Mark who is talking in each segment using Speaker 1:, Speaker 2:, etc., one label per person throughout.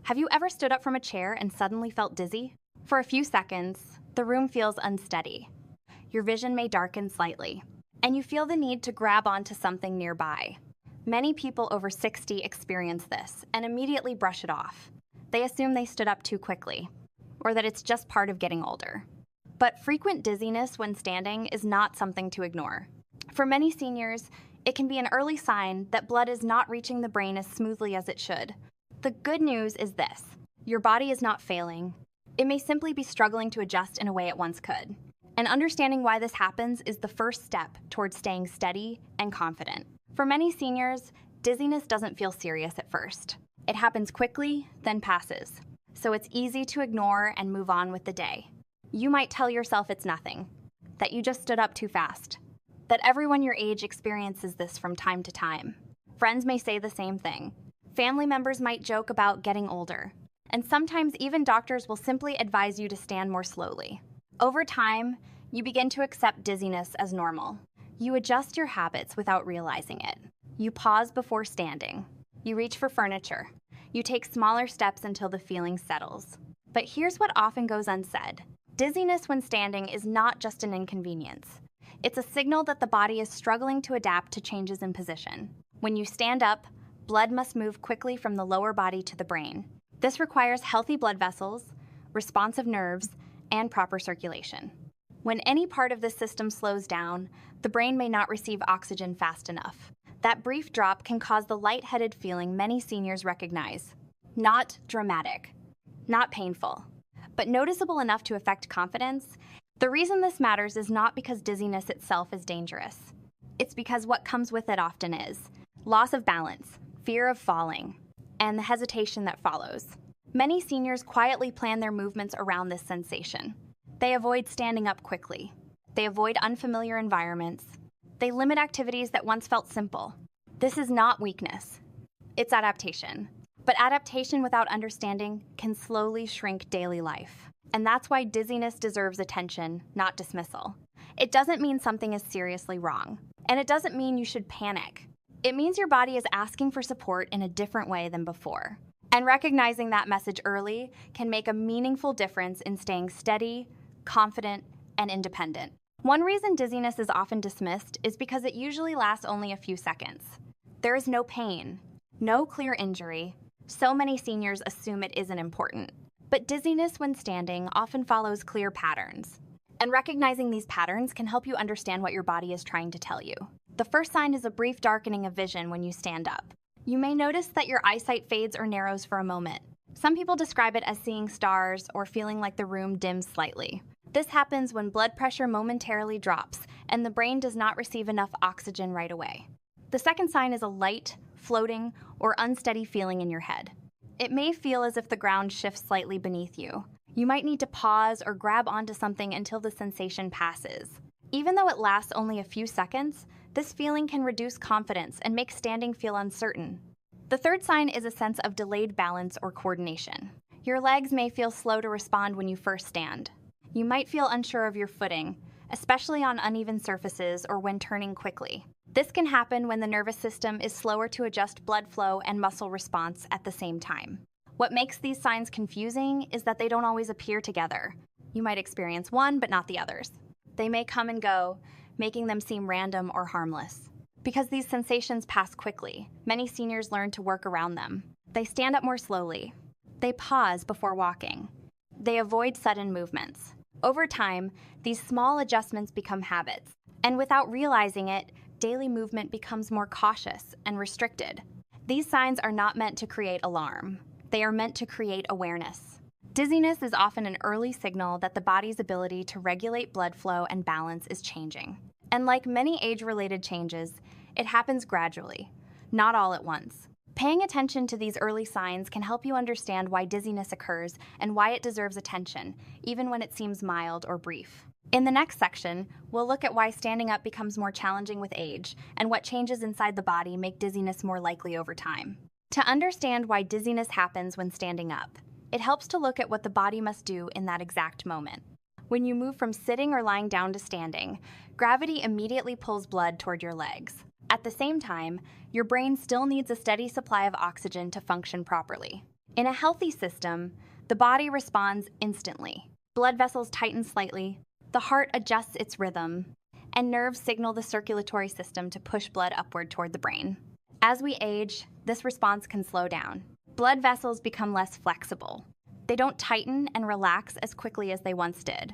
Speaker 1: Have you ever stood up from a chair and suddenly felt dizzy? For a few seconds, the room feels unsteady. Your vision may darken slightly, and you feel the need to grab onto something nearby. Many people over 60 experience this and immediately brush it off. They assume they stood up too quickly, or that it's just part of getting older. But frequent dizziness when standing is not something to ignore. For many seniors, it can be an early sign that blood is not reaching the brain as smoothly as it should. The good news is this: your body is not failing. It may simply be struggling to adjust in a way it once could. And understanding why this happens is the first step towards staying steady and confident. For many seniors, dizziness doesn't feel serious at first. It happens quickly, then passes. So it's easy to ignore and move on with the day. You might tell yourself it's nothing, that you just stood up too fast, that everyone your age experiences this from time to time. Friends may say the same thing. Family members might joke about getting older, and sometimes even doctors will simply advise you to stand more slowly. Over time, you begin to accept dizziness as normal. You adjust your habits without realizing it. You pause before standing. You reach for furniture. You take smaller steps until the feeling settles. But here's what often goes unsaid. Dizziness when standing is not just an inconvenience. It's a signal that the body is struggling to adapt to changes in position. When you stand up, blood must move quickly from the lower body to the brain. This requires healthy blood vessels, responsive nerves, and proper circulation. When any part of this system slows down, the brain may not receive oxygen fast enough. That brief drop can cause the lightheaded feeling many seniors recognize. Not dramatic, not painful, but noticeable enough to affect confidence. The reason this matters is not because dizziness itself is dangerous. It's because what comes with it often is loss of balance, fear of falling, and the hesitation that follows. Many seniors quietly plan their movements around this sensation. They avoid standing up quickly. They avoid unfamiliar environments. They limit activities that once felt simple. This is not weakness. It's adaptation. But adaptation without understanding can slowly shrink daily life. And that's why dizziness deserves attention, not dismissal. It doesn't mean something is seriously wrong. And it doesn't mean you should panic. It means your body is asking for support in a different way than before. And recognizing that message early can make a meaningful difference in staying steady, confident, and independent. One reason dizziness is often dismissed is because it usually lasts only a few seconds. There is no pain, no clear injury. So many seniors assume it isn't important. But dizziness when standing often follows clear patterns. And recognizing these patterns can help you understand what your body is trying to tell you. The first sign is a brief darkening of vision when you stand up. You may notice that your eyesight fades or narrows for a moment. Some people describe it as seeing stars or feeling like the room dims slightly. This happens when blood pressure momentarily drops and the brain does not receive enough oxygen right away. The second sign is a light, floating, or unsteady feeling in your head. It may feel as if the ground shifts slightly beneath you. You might need to pause or grab onto something until the sensation passes. Even though it lasts only a few seconds, this feeling can reduce confidence and make standing feel uncertain. The third sign is a sense of delayed balance or coordination. Your legs may feel slow to respond when you first stand. You might feel unsure of your footing, especially on uneven surfaces or when turning quickly. This can happen when the nervous system is slower to adjust blood flow and muscle response at the same time. What makes these signs confusing is that they don't always appear together. You might experience one, but not the others. They may come and go, making them seem random or harmless. Because these sensations pass quickly, many seniors learn to work around them. They stand up more slowly. They pause before walking. They avoid sudden movements. Over time, these small adjustments become habits. And without realizing it, daily movement becomes more cautious and restricted. These signs are not meant to create alarm. They are meant to create awareness. Dizziness is often an early signal that the body's ability to regulate blood flow and balance is changing. And like many age-related changes, it happens gradually, not all at once. Paying attention to these early signs can help you understand why dizziness occurs and why it deserves attention, even when it seems mild or brief. In the next section, we'll look at why standing up becomes more challenging with age and what changes inside the body make dizziness more likely over time. To understand why dizziness happens when standing up, it helps to look at what the body must do in that exact moment. When you move from sitting or lying down to standing, gravity immediately pulls blood toward your legs. At the same time, your brain still needs a steady supply of oxygen to function properly. In a healthy system, the body responds instantly. Blood vessels tighten slightly, the heart adjusts its rhythm, and nerves signal the circulatory system to push blood upward toward the brain. As we age, this response can slow down. Blood vessels become less flexible. They don't tighten and relax as quickly as they once did.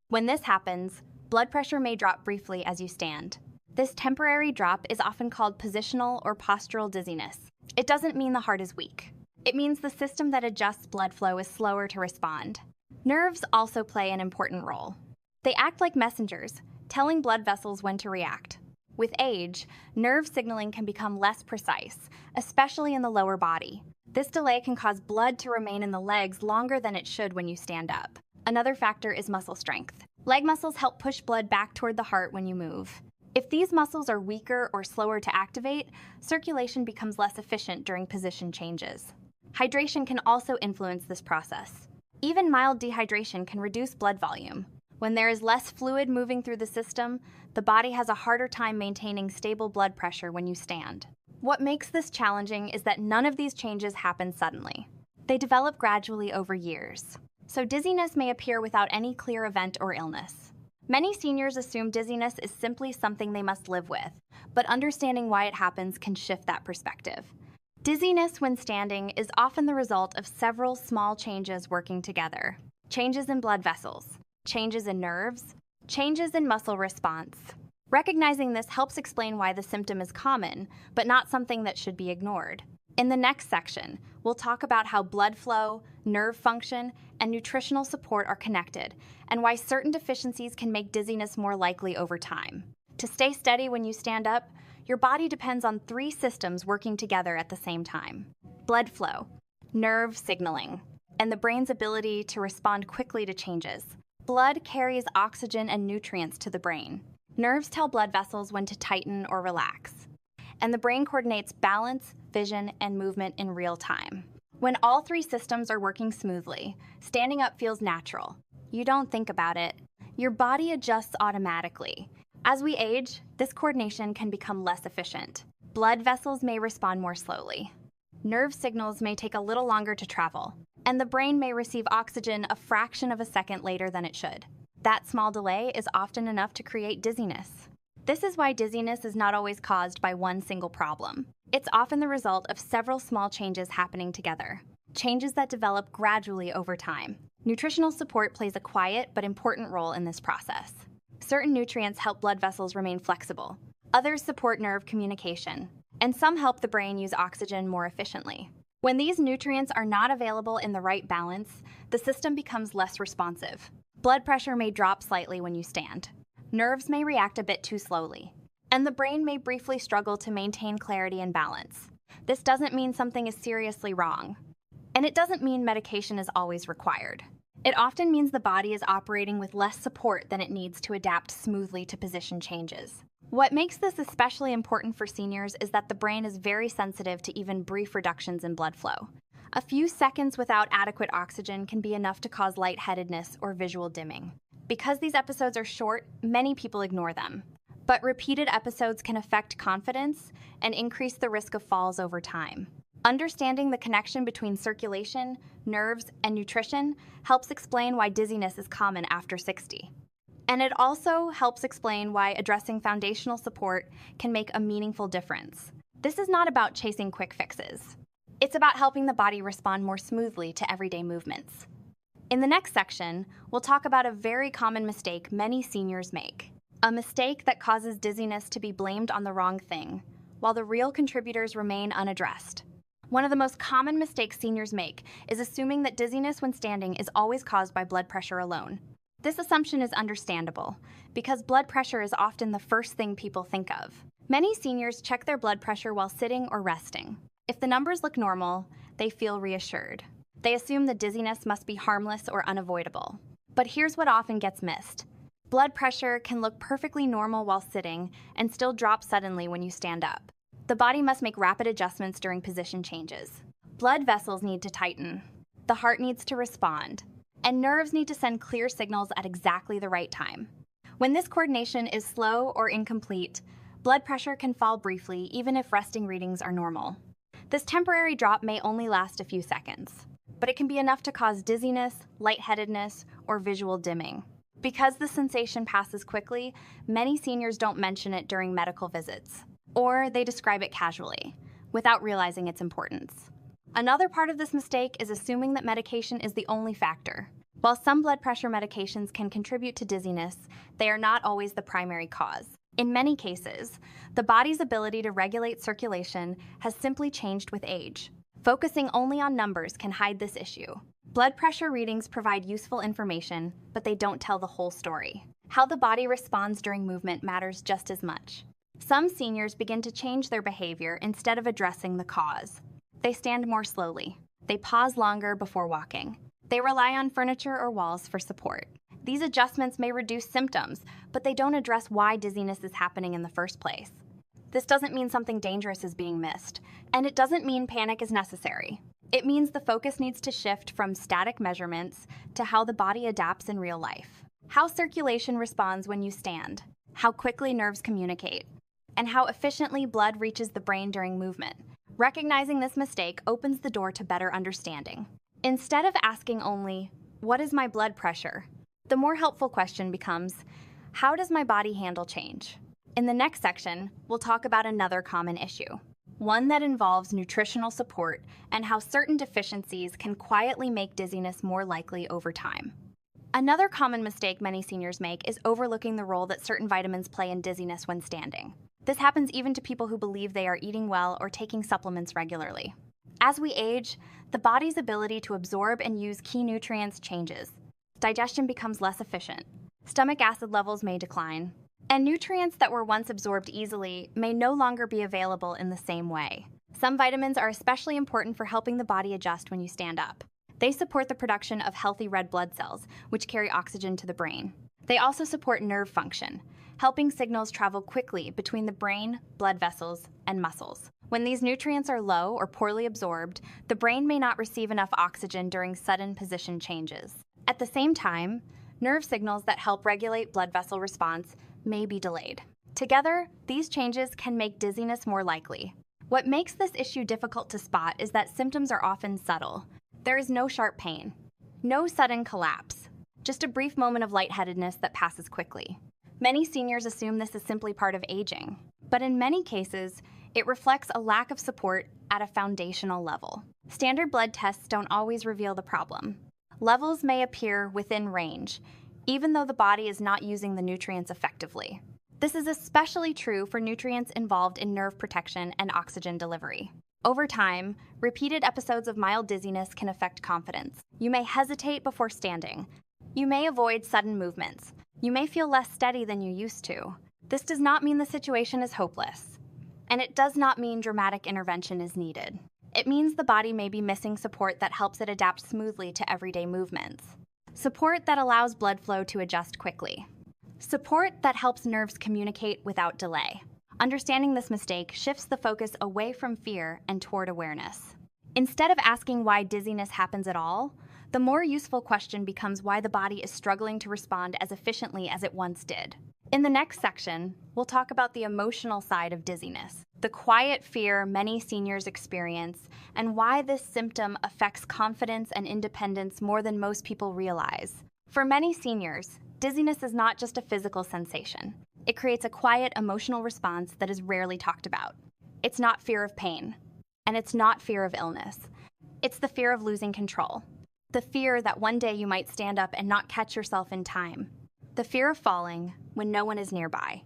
Speaker 1: When this happens, blood pressure may drop briefly as you stand. This temporary drop is often called positional or postural dizziness. It doesn't mean the heart is weak. It means the system that adjusts blood flow is slower to respond. Nerves also play an important role. They act like messengers, telling blood vessels when to react. With age, nerve signaling can become less precise, especially in the lower body. This delay can cause blood to remain in the legs longer than it should when you stand up. Another factor is muscle strength. Leg muscles help push blood back toward the heart when you move. If these muscles are weaker or slower to activate, circulation becomes less efficient during position changes. Hydration can also influence this process. Even mild dehydration can reduce blood volume. When there is less fluid moving through the system, the body has a harder time maintaining stable blood pressure when you stand. What makes this challenging is that none of these changes happen suddenly. They develop gradually over years. So dizziness may appear without any clear event or illness. Many seniors assume dizziness is simply something they must live with, but understanding why it happens can shift that perspective. Dizziness when standing is often the result of several small changes working together. Changes in blood vessels, changes in nerves, changes in muscle response. Recognizing this helps explain why the symptom is common, but not something that should be ignored. In the next section, we'll talk about how blood flow, nerve function, and nutritional support are connected, and why certain deficiencies can make dizziness more likely over time. To stay steady when you stand up, your body depends on 3 systems working together at the same time: blood flow, nerve signaling, and the brain's ability to respond quickly to changes. Blood carries oxygen and nutrients to the brain. Nerves tell blood vessels when to tighten or relax. And the brain coordinates balance, vision, and movement in real time. When all 3 systems are working smoothly, standing up feels natural. You don't think about it. Your body adjusts automatically. As we age, this coordination can become less efficient. Blood vessels may respond more slowly. Nerve signals may take a little longer to travel, and the brain may receive oxygen a fraction of a second later than it should. That small delay is often enough to create dizziness. This is why dizziness is not always caused by one single problem. It's often the result of several small changes happening together, changes that develop gradually over time. Nutritional support plays a quiet but important role in this process. Certain nutrients help blood vessels remain flexible. Others support nerve communication, and some help the brain use oxygen more efficiently. When these nutrients are not available in the right balance, the system becomes less responsive. Blood pressure may drop slightly when you stand. Nerves may react a bit too slowly, and the brain may briefly struggle to maintain clarity and balance. This doesn't mean something is seriously wrong, and it doesn't mean medication is always required. It often means the body is operating with less support than it needs to adapt smoothly to position changes. What makes this especially important for seniors is that the brain is very sensitive to even brief reductions in blood flow. A few seconds without adequate oxygen can be enough to cause lightheadedness or visual dimming. Because these episodes are short, many people ignore them. But repeated episodes can affect confidence and increase the risk of falls over time. Understanding the connection between circulation, nerves, and nutrition helps explain why dizziness is common after 60. And it also helps explain why addressing foundational support can make a meaningful difference. This is not about chasing quick fixes. It's about helping the body respond more smoothly to everyday movements. In the next section, we'll talk about a very common mistake many seniors make. A mistake that causes dizziness to be blamed on the wrong thing, while the real contributors remain unaddressed. One of the most common mistakes seniors make is assuming that dizziness when standing is always caused by blood pressure alone. This assumption is understandable, because blood pressure is often the first thing people think of. Many seniors check their blood pressure while sitting or resting. If the numbers look normal, they feel reassured. They assume the dizziness must be harmless or unavoidable. But here's what often gets missed. Blood pressure can look perfectly normal while sitting and still drop suddenly when you stand up. The body must make rapid adjustments during position changes. Blood vessels need to tighten. The heart needs to respond. And nerves need to send clear signals at exactly the right time. When this coordination is slow or incomplete, blood pressure can fall briefly even if resting readings are normal. This temporary drop may only last a few seconds, but it can be enough to cause dizziness, lightheadedness, or visual dimming. Because the sensation passes quickly, many seniors don't mention it during medical visits, or they describe it casually, without realizing its importance. Another part of this mistake is assuming that medication is the only factor. While some blood pressure medications can contribute to dizziness, they are not always the primary cause. In many cases, the body's ability to regulate circulation has simply changed with age. Focusing only on numbers can hide this issue. Blood pressure readings provide useful information, but they don't tell the whole story. How the body responds during movement matters just as much. Some seniors begin to change their behavior instead of addressing the cause. They stand more slowly. They pause longer before walking. They rely on furniture or walls for support. These adjustments may reduce symptoms, but they don't address why dizziness is happening in the first place. This doesn't mean something dangerous is being missed, and it doesn't mean panic is necessary. It means the focus needs to shift from static measurements to how the body adapts in real life. How circulation responds when you stand, how quickly nerves communicate, and how efficiently blood reaches the brain during movement. Recognizing this mistake opens the door to better understanding. Instead of asking only, "What is my blood pressure?" the more helpful question becomes, "How does my body handle change?" In the next section, we'll talk about another common issue, one that involves nutritional support and how certain deficiencies can quietly make dizziness more likely over time. Another common mistake many seniors make is overlooking the role that certain vitamins play in dizziness when standing. This happens even to people who believe they are eating well or taking supplements regularly. As we age, the body's ability to absorb and use key nutrients changes. Digestion becomes less efficient. Stomach acid levels may decline. And nutrients that were once absorbed easily may no longer be available in the same way. Some vitamins are especially important for helping the body adjust when you stand up. They support the production of healthy red blood cells, which carry oxygen to the brain. They also support nerve function, helping signals travel quickly between the brain, blood vessels, and muscles. When these nutrients are low or poorly absorbed, the brain may not receive enough oxygen during sudden position changes. At the same time, nerve signals that help regulate blood vessel response may be delayed. Together, these changes can make dizziness more likely. What makes this issue difficult to spot is that symptoms are often subtle. There is no sharp pain, no sudden collapse, just a brief moment of lightheadedness that passes quickly. Many seniors assume this is simply part of aging, but in many cases, it reflects a lack of support at a foundational level. Standard blood tests don't always reveal the problem. Levels may appear within range, even though the body is not using the nutrients effectively. This is especially true for nutrients involved in nerve protection and oxygen delivery. Over time, repeated episodes of mild dizziness can affect confidence. You may hesitate before standing. You may avoid sudden movements. You may feel less steady than you used to. This does not mean the situation is hopeless, and it does not mean dramatic intervention is needed. It means the body may be missing support that helps it adapt smoothly to everyday movements. Support that allows blood flow to adjust quickly. Support that helps nerves communicate without delay. Understanding this mistake shifts the focus away from fear and toward awareness. Instead of asking why dizziness happens at all, the more useful question becomes why the body is struggling to respond as efficiently as it once did. In the next section, we'll talk about the emotional side of dizziness, the quiet fear many seniors experience, and why this symptom affects confidence and independence more than most people realize. For many seniors, dizziness is not just a physical sensation. It creates a quiet emotional response that is rarely talked about. It's not fear of pain, and it's not fear of illness. It's the fear of losing control. The fear that one day you might stand up and not catch yourself in time. The fear of falling when no one is nearby.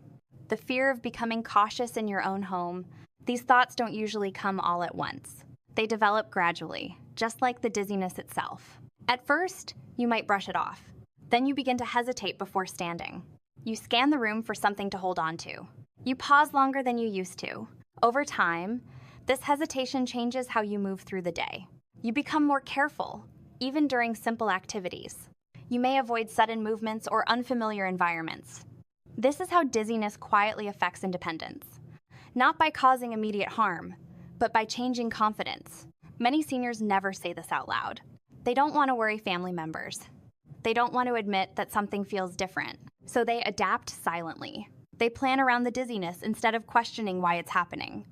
Speaker 1: The fear of becoming cautious in your own home. These thoughts don't usually come all at once. They develop gradually, just like the dizziness itself. At first, you might brush it off. Then you begin to hesitate before standing. You scan the room for something to hold on to. You pause longer than you used to. Over time, this hesitation changes how you move through the day. You become more careful, even during simple activities. You may avoid sudden movements or unfamiliar environments. This is how dizziness quietly affects independence. Not by causing immediate harm, but by changing confidence. Many seniors never say this out loud. They don't want to worry family members. They don't want to admit that something feels different, so they adapt silently. They plan around the dizziness instead of questioning why it's happening.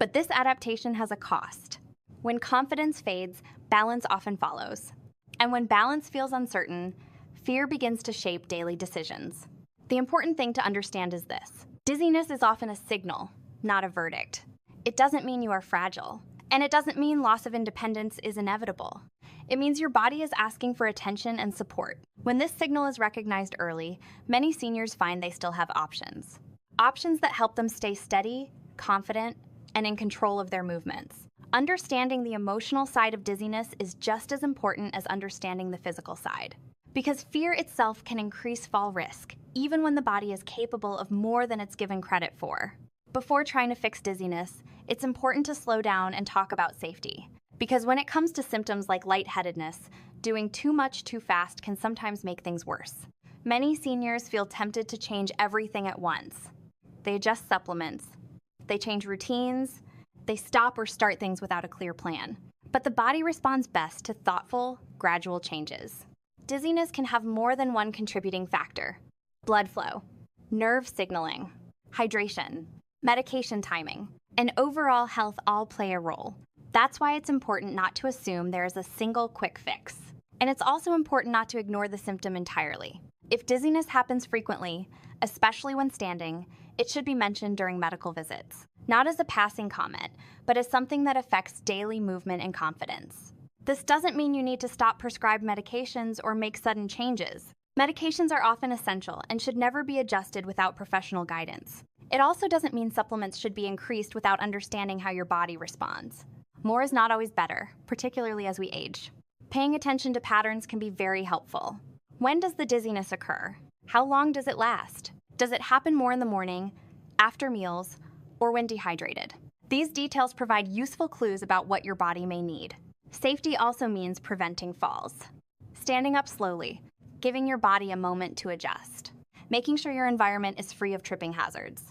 Speaker 1: But this adaptation has a cost. When confidence fades, balance often follows. And when balance feels uncertain, fear begins to shape daily decisions. The important thing to understand is this: dizziness is often a signal, not a verdict. It doesn't mean you are fragile, and it doesn't mean loss of independence is inevitable. It means your body is asking for attention and support. When this signal is recognized early, many seniors find they still have options. Options that help them stay steady, confident, and in control of their movements. Understanding the emotional side of dizziness is just as important as understanding the physical side. Because fear itself can increase fall risk, even when the body is capable of more than it's given credit for. Before trying to fix dizziness, it's important to slow down and talk about safety. Because when it comes to symptoms like lightheadedness, doing too much too fast can sometimes make things worse. Many seniors feel tempted to change everything at once. They adjust supplements, they change routines, they stop or start things without a clear plan. But the body responds best to thoughtful, gradual changes. Dizziness can have more than one contributing factor: blood flow, nerve signaling, hydration, medication timing, and overall health all play a role. That's why it's important not to assume there is a single quick fix. And it's also important not to ignore the symptom entirely. If dizziness happens frequently, especially when standing, it should be mentioned during medical visits, not as a passing comment, but as something that affects daily movement and confidence. This doesn't mean you need to stop prescribed medications or make sudden changes. Medications are often essential and should never be adjusted without professional guidance. It also doesn't mean supplements should be increased without understanding how your body responds. More is not always better, particularly as we age. Paying attention to patterns can be very helpful. When does the dizziness occur? How long does it last? Does it happen more in the morning, after meals, or when dehydrated? These details provide useful clues about what your body may need. Safety also means preventing falls. Standing up slowly, giving your body a moment to adjust. Making sure your environment is free of tripping hazards.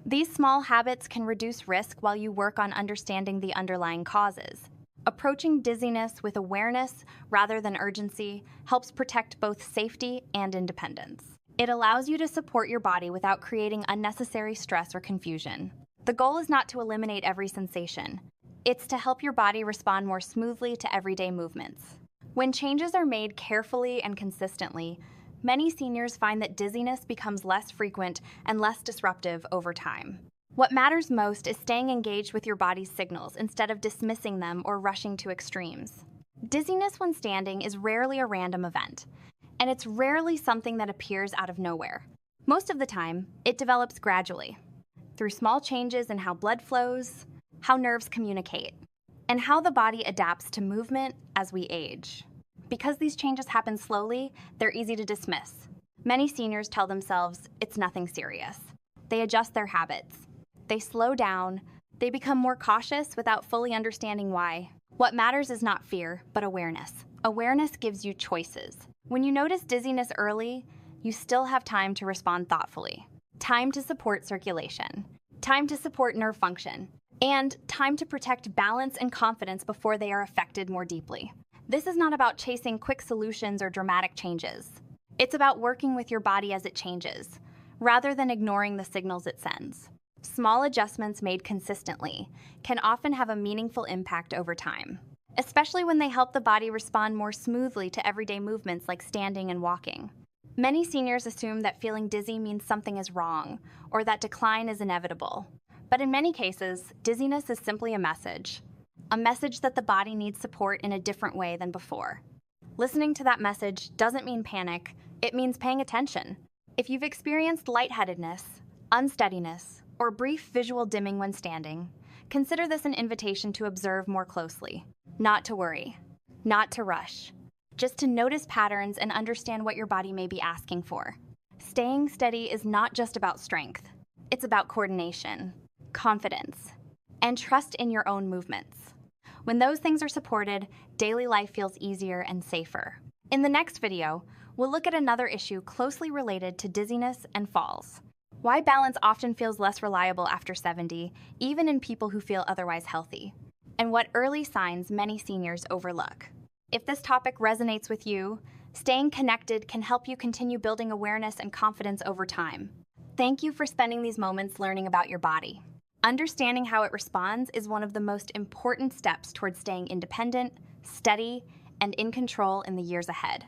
Speaker 1: These small habits can reduce risk while you work on understanding the underlying causes. Approaching dizziness with awareness rather than urgency helps protect both safety and independence. It allows you to support your body without creating unnecessary stress or confusion. The goal is not to eliminate every sensation. It's to help your body respond more smoothly to everyday movements. When changes are made carefully and consistently, many seniors find that dizziness becomes less frequent and less disruptive over time. What matters most is staying engaged with your body's signals instead of dismissing them or rushing to extremes. Dizziness when standing is rarely a random event, and it's rarely something that appears out of nowhere. Most of the time, it develops gradually, through small changes in how blood flows, how nerves communicate, and how the body adapts to movement as we age. Because these changes happen slowly, they're easy to dismiss. Many seniors tell themselves it's nothing serious. They adjust their habits. They slow down. They become more cautious without fully understanding why. What matters is not fear, but awareness. Awareness gives you choices. When you notice dizziness early, you still have time to respond thoughtfully. Time to support circulation. Time to support nerve function. And time to protect balance and confidence before they are affected more deeply. This is not about chasing quick solutions or dramatic changes. It's about working with your body as it changes, rather than ignoring the signals it sends. Small adjustments made consistently can often have a meaningful impact over time, especially when they help the body respond more smoothly to everyday movements like standing and walking. Many seniors assume that feeling dizzy means something is wrong or that decline is inevitable. But in many cases, dizziness is simply a message that the body needs support in a different way than before. Listening to that message doesn't mean panic, it means paying attention. If you've experienced lightheadedness, unsteadiness, or brief visual dimming when standing, consider this an invitation to observe more closely. Not to worry, not to rush, just to notice patterns and understand what your body may be asking for. Staying steady is not just about strength, it's about coordination, confidence, and trust in your own movements. When those things are supported, daily life feels easier and safer. In the next video, we'll look at another issue closely related to dizziness and falls. Why balance often feels less reliable after 70, even in people who feel otherwise healthy. And what early signs many seniors overlook. If this topic resonates with you, staying connected can help you continue building awareness and confidence over time. Thank you for spending these moments learning about your body. Understanding how it responds is one of the most important steps towards staying independent, steady, and in control in the years ahead.